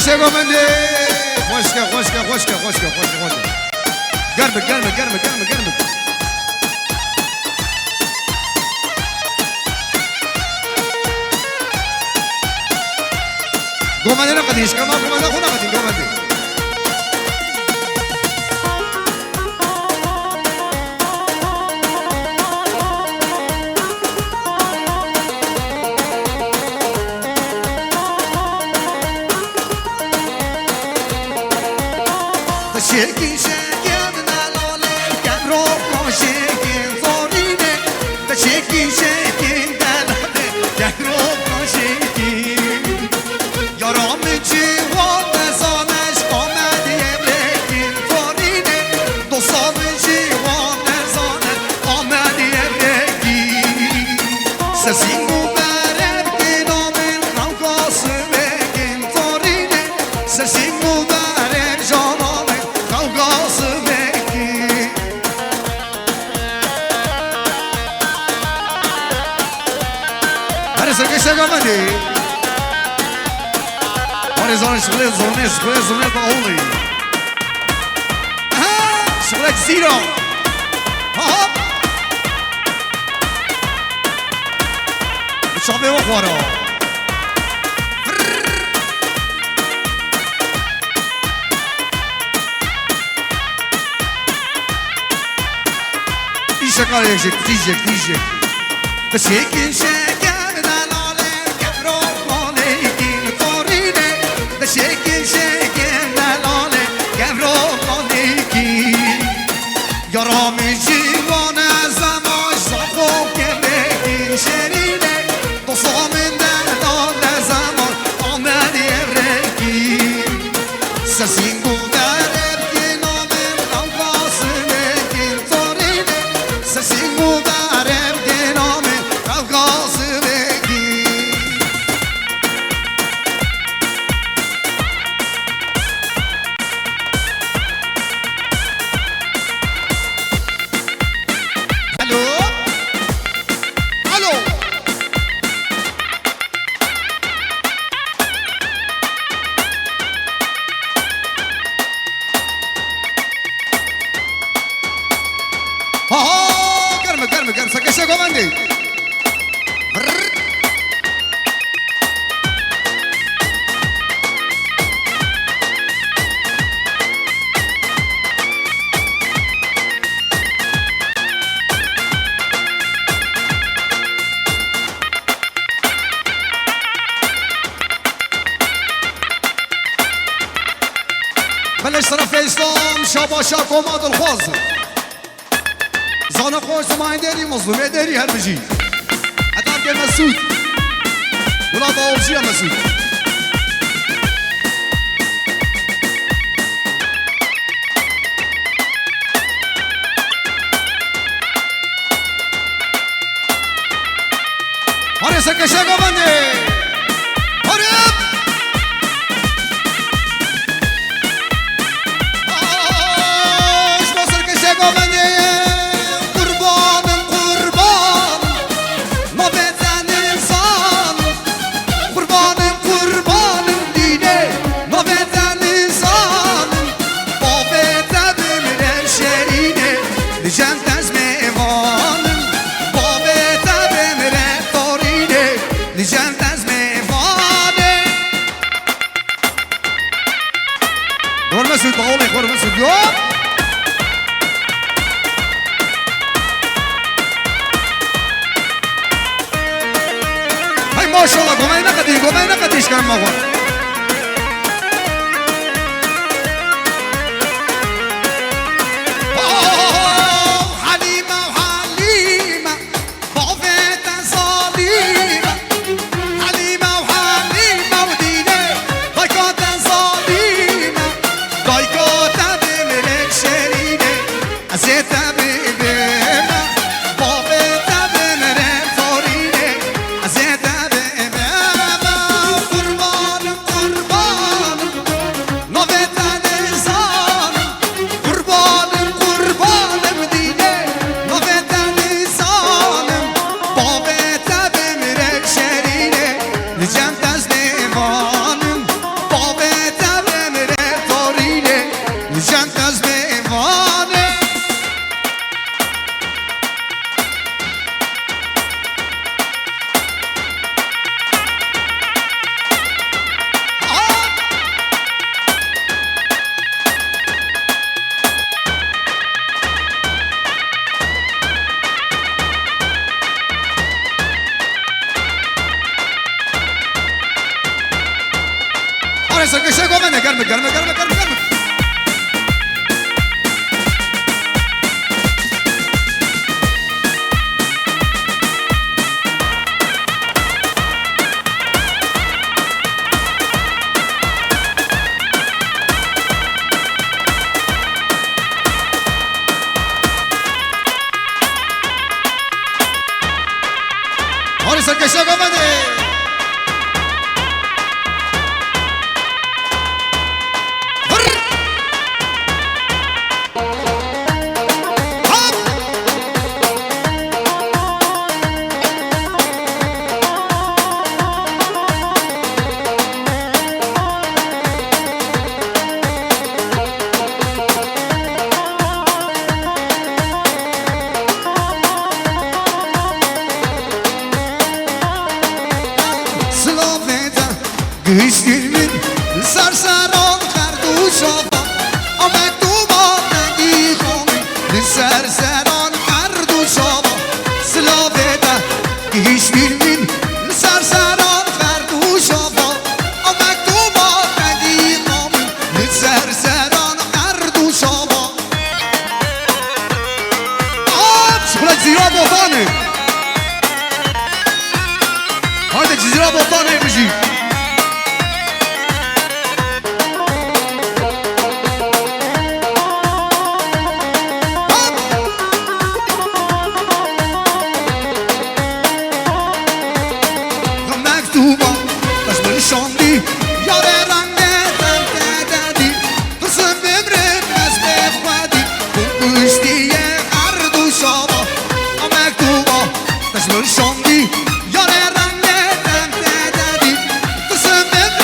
شگو مندی خوشگه گرم گومنده نقدیش کما گومنده خونه قدیم گومنده شکی شکم نلاله کن رو با شکم زارینه تا شکی شکم نلاله کن رو با شکم یارام جیوان نزانش آمد یبرکم زارینه دوستام جیوان نزانش آمد یبرکم سسینگو برم کنامن روکاس بکم زارینه سسینگو برم جانام شگو مندی آره زونه با اولی شغلک زیرا بچابه و خوارا دیشه کار یکشک دیشه بسیکین شکر شکل شکل نلاله گورو مالکی یارام جیوان زماش زخو که بگیر شرینه دوستام دلال زمان آمد یبرکی سسینگو درب گنامن روکاس بگیر زارینه سسینگو درب گنامن روکاس بگیر گرم سکشه گومندی بلش طرف اسلام شاباشا کماد الخوز زانه خوش زمان داری مظلومه داری هر بجی حتی هم که مسعود ولاد آورجی هم مسعود آره سکشه گومنده مسعود بقول اخوان مسعود يوم هاي ما شاء الله قومي نقديش كان مغوان Boycott سرکشه گومنه گرمه گرمه گرمه گرمه گرمه آره سرکشه گومنه Güçlümün sarsaran karduşava Amek dumanı gihomi sarsaran karduşava Slaveda güçlümün sarsaran karduşava Amek dumanı gihomi sarsaran karduşava Şuna cizira botanı Haydi cizira botanı yapıcı شاندی یار رنگ دادی تو سبب از بخوادی پشتی هر دو شابا مکتوبا تشمر شاندی یار رنگ دادی تو سبب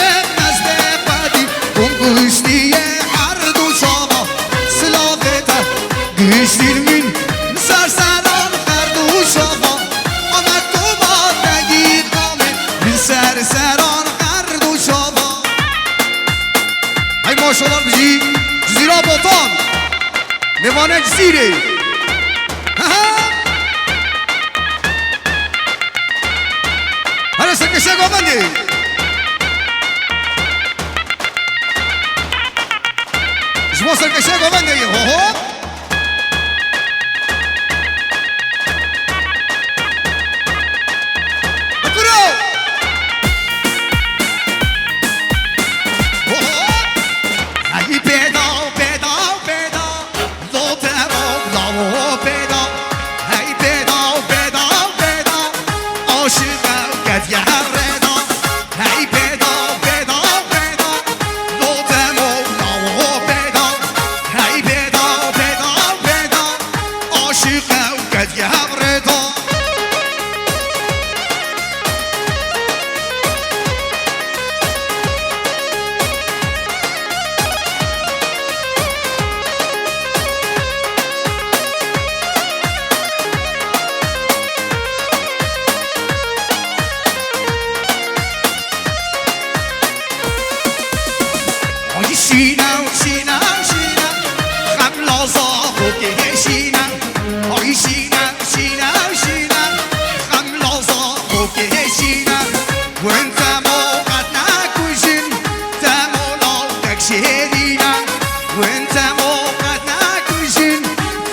از بخوادی پشتی هر دو شابا سلافتا güçlerimin sarsaran her dو شابا مکتوبا تگی قامه سرسران ماشاءالله بجی جزیره بوتان نوانه جزیره هره سرکشه گوبنده شما سرکشه گوبنده شینم شینم شینم خم لازا خوکه شینم آی شینم شینم شینم خم لازا خوکه شینم و انت موقت نکوشین تمولا تکشیرینم و انت موقت نکوشین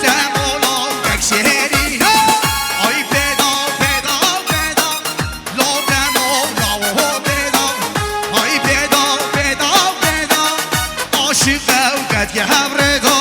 تمولا تکشیرینم آی پیدا پیدا پیدا لا تمولا و پیدا آی پیدا پیدا عاشق اوقات يا بريدو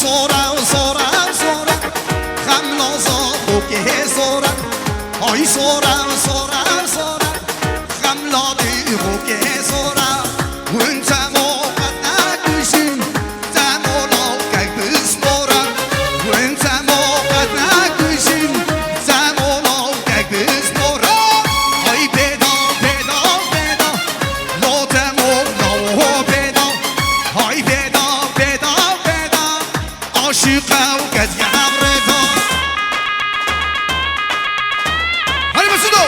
سورا سورا سورا خملا زاخو که سورا آی سورا سورا سورا خملا دیخو که سورا ون تماقت نکشیم تمالا که بس مورا ون تماقت نکشیم تمالا که بس مورا آی پیدا پیدا پیدا لا تمالا پیدا آی پیدا پیدا پیدا عاشقه و کز یمردا هری بسیدو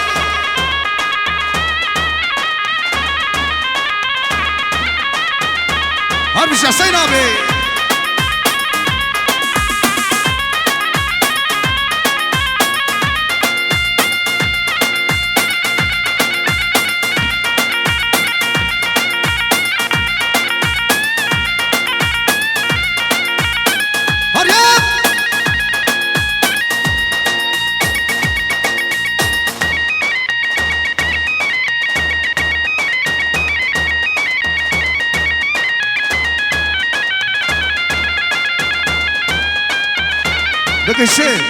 هر بیش حسین آبی بکشه ای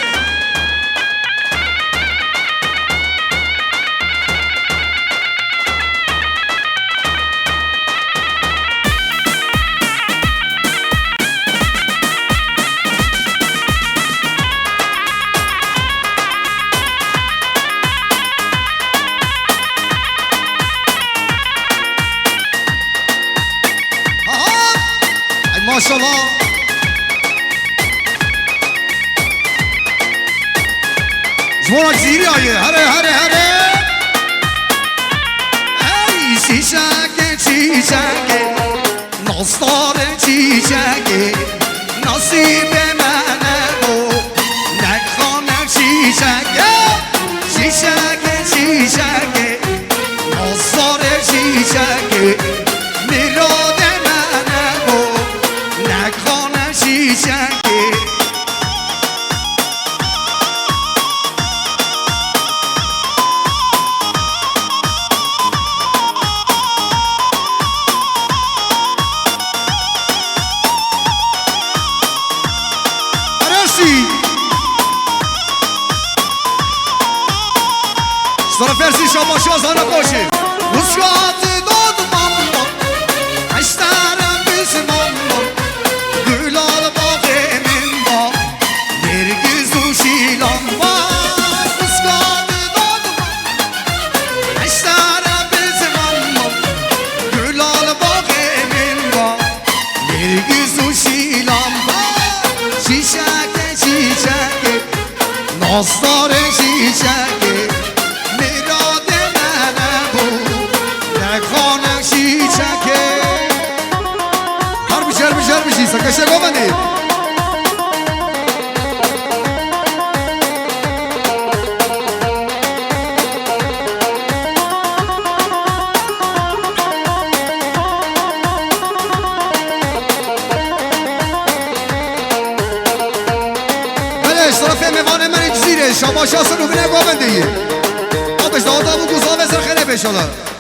ماشاءالله جوانا زیری آیه هره هره هره ای چیچکه چیچکه ناستاره چیچکه نصیب منه و نکخانه چیچکه چیچکه چیچکه ناستاره چیچکه میراد منه و نکخانه چیچکه Sonra versin şabaşı azana koşu Uskatı doğdu mamma Eştara bizim mamma Gül al bak emin bak Bir güzü şilan var Uskatı doğdu mamma Eştara bizim mamma Gül al bak emin bak Bir güzü şilan var Şişeke şişeke Nazları şişeke سکشه گومنی بله اشتراف میوان من جزیره شاباش هستن رو بینه گومندی آبش دادا و گوزا بزر خیلی بشالا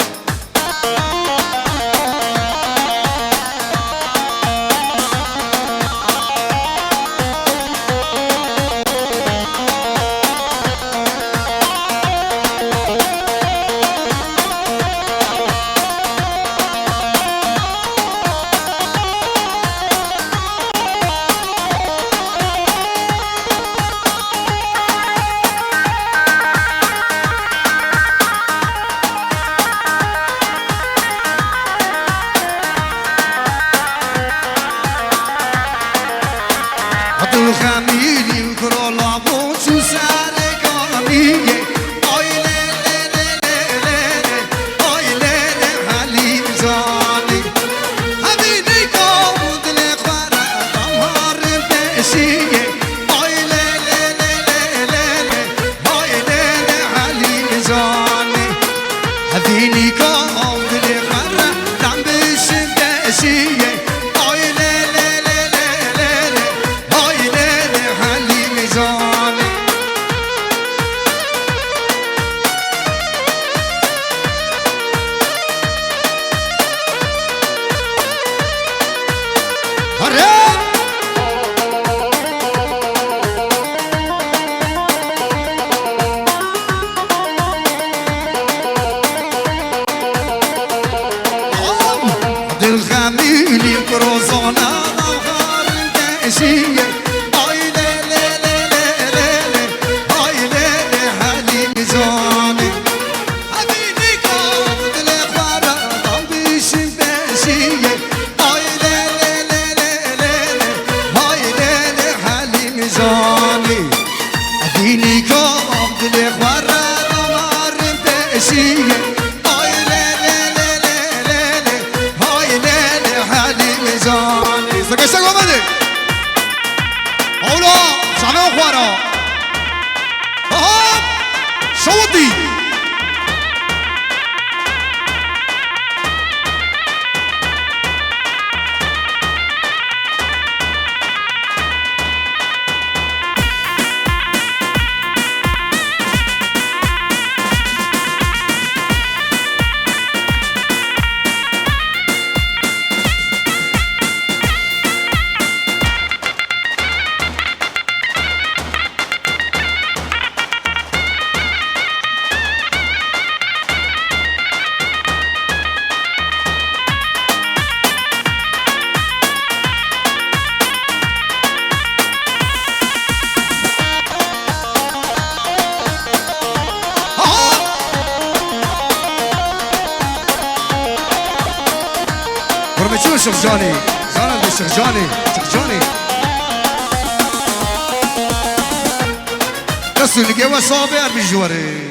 بشیه آی لی لی لی لی لی لی آی لی لی حلیم جانی حبیبی کام دل خواره دام بیشیم بشیه آی لی لی لی لی لی لی آی لی لی حلیم جانی حبیبی کام دل خواره دام آرم بشیه آی لی لی لی لی لی لی آی لی لی حلیم جانی سکشتک آمده اولا شامه و خوارا آها شودی برمچون شیخ جانی زانم به شیخ جانی دستو نگه و صابر بجواره